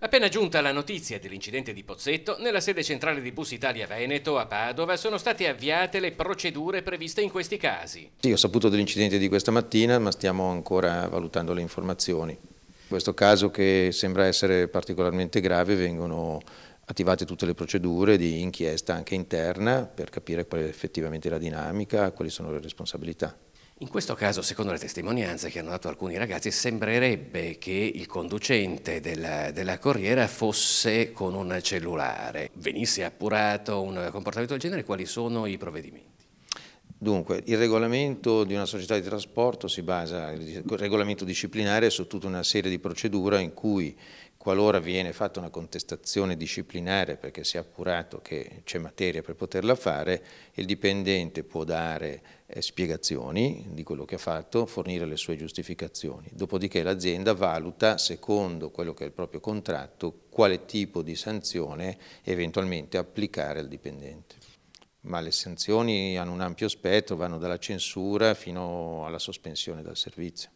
Appena giunta la notizia dell'incidente di Pozzetto, nella sede centrale di Bus Italia Veneto a Padova sono state avviate le procedure previste in questi casi. Sì, ho saputo dell'incidente di questa mattina, ma stiamo ancora valutando le informazioni. In questo caso, che sembra essere particolarmente grave, vengono attivate tutte le procedure di inchiesta anche interna per capire qual è effettivamente la dinamica, quali sono le responsabilità. In questo caso, secondo le testimonianze che hanno dato alcuni ragazzi, sembrerebbe che il conducente della corriera fosse con un cellulare. Venisse appurato un comportamento del genere, quali sono i provvedimenti? Dunque, il regolamento di una società di trasporto si basa, il regolamento disciplinare, su tutta una serie di procedure in cui, qualora viene fatta una contestazione disciplinare perché si è appurato che c'è materia per poterla fare, il dipendente può dare spiegazioni di quello che ha fatto, fornire le sue giustificazioni. Dopodiché l'azienda valuta, secondo quello che è il proprio contratto, quale tipo di sanzione eventualmente applicare al dipendente. Ma le sanzioni hanno un ampio spettro, vanno dalla censura fino alla sospensione dal servizio.